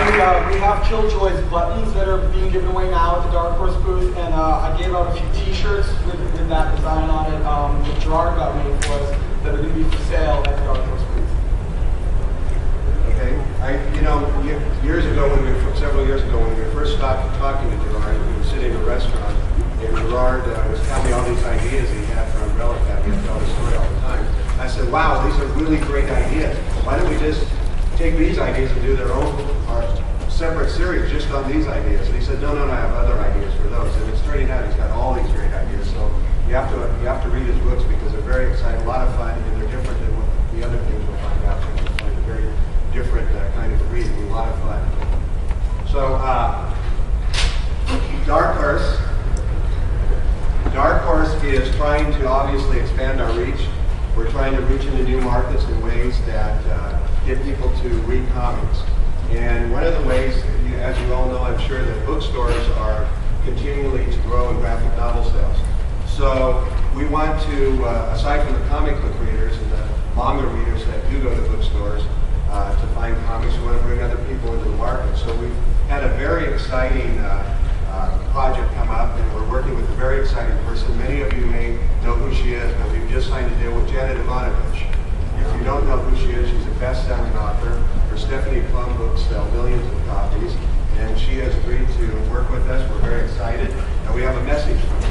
we have Killjoy's buttons that are being given away now at the Dark Horse booth, and I gave out a few T-shirts with that design on it that Gerard got made for us that are going to be for sale at the Dark Horse booth. Okay, several years ago, when we first started talking to Gerard, we were sitting in a restaurant, and Gerard was telling me all these ideas he had for Umbrella Fab. He had to tell the story all the time. I said, wow, these are really great ideas. Why don't we just take these ideas and do their own separate series just on these ideas? And he said, no, I have other ideas for those. And it's turning out he's got all these great ideas. So you have to read his books because they're very exciting, a lot of fun, and they're different than what the other things we'll find out. It's a very different kind of reading, a lot of fun. So Dark Horse is trying to obviously expand our reach. We're trying to reach into new markets in ways that get people to read comics. And one of the ways, as you all know, I'm sure that bookstores are continually to grow in graphic novel sales. So we want to, aside from the comic book readers and the manga readers that do go to bookstores to find comics, we want to bring other people into the market. So we've had a very exciting project come up, and we're working with a very exciting person. Many of you may know who she is, but we've just signed a deal with Janet Ivanovich. If you don't know who she is, she's a best-selling author. Her Stephanie Plum books sell millions of copies, and she has agreed to work with us. We're very excited, and we have a message from her.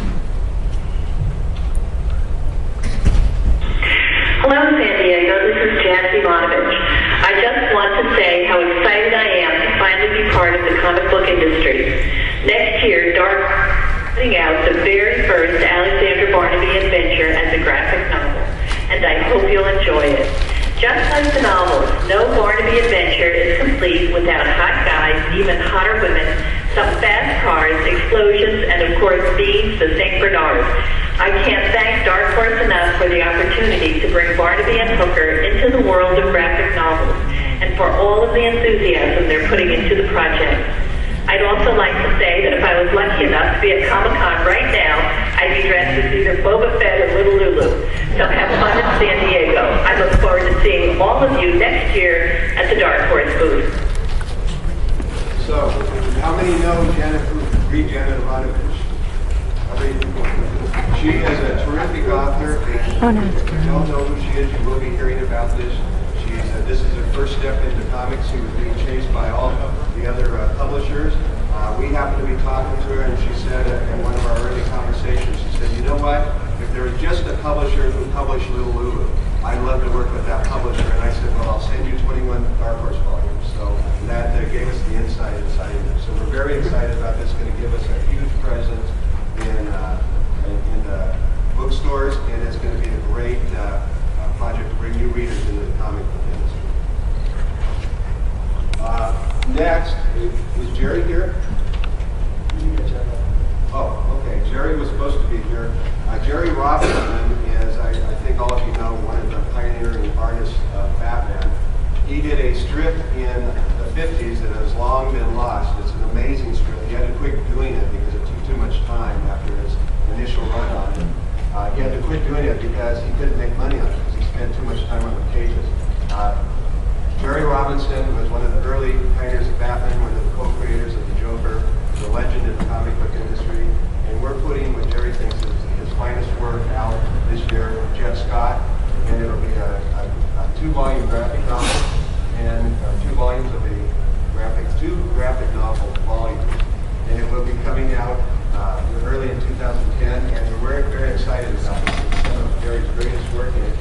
Hello, San Diego. This is Janet Ivanovich. I just want to say how excited I am to finally be part of the comic book industry. Next year, Dark is putting out the very first Alexander Barnaby adventure as a graphic novel, and I hope you'll enjoy it. Just like the novels, no Barnaby adventure is complete without hot guys, even hotter women, some fast cars, explosions, and of course beans the St. Bernard. I can't thank Dark Horse enough for the opportunity to bring Barnaby and Hooker into the world of graphic novels, and for all of the enthusiasm they're putting into the project. I'd also like to say that if I was lucky enough to be at Comic-Con right now, I'd be dressed as either Boba Fett or Little Lulu. So have fun in San Diego. I look forward to seeing all of you next year at the Dark Horse booth. So, how many know Janet Ivanovich? She is a terrific author, and if you don't know who she is, you will be hearing about this. This is her first step into comics. She was being chased by all the other publishers. We happened to be talking to her, and she said in one of our early conversations, she said, you know what? If there was just a publisher who published Little Lulu, I'd love to work with that publisher. And I said, well, I'll send you 21 Dark Horse volumes. So that gave us the insight inside of it. So we're very excited about this. It's going to give us a huge presence in the bookstores, and it's going to be a great project to bring new readers into the comic book industry. Next, is Jerry here? Oh, okay. Jerry was supposed to be here. Jerry Robinson is, I think all of you know, one of the pioneering artists of Batman. He did a strip in the 50s that has long been lost. It's an amazing strip. He had to quit doing it because it took too much time after his initial run on it. He had to quit doing it because he couldn't make money on it because he spent too much time on the pages. Jerry Robinson was one of the early pioneers of Batman, one of the co-creators of the Joker, the legend in the comic book industry, and we're putting what Jerry thinks is his finest work out this year, Jeff Scott, and it'll be a 2-volume graphic novel and 2 volumes of two graphic novel volumes, and it will be coming out early in 2010, and we're very, very excited about this. It's some of Jerry's greatest work, and it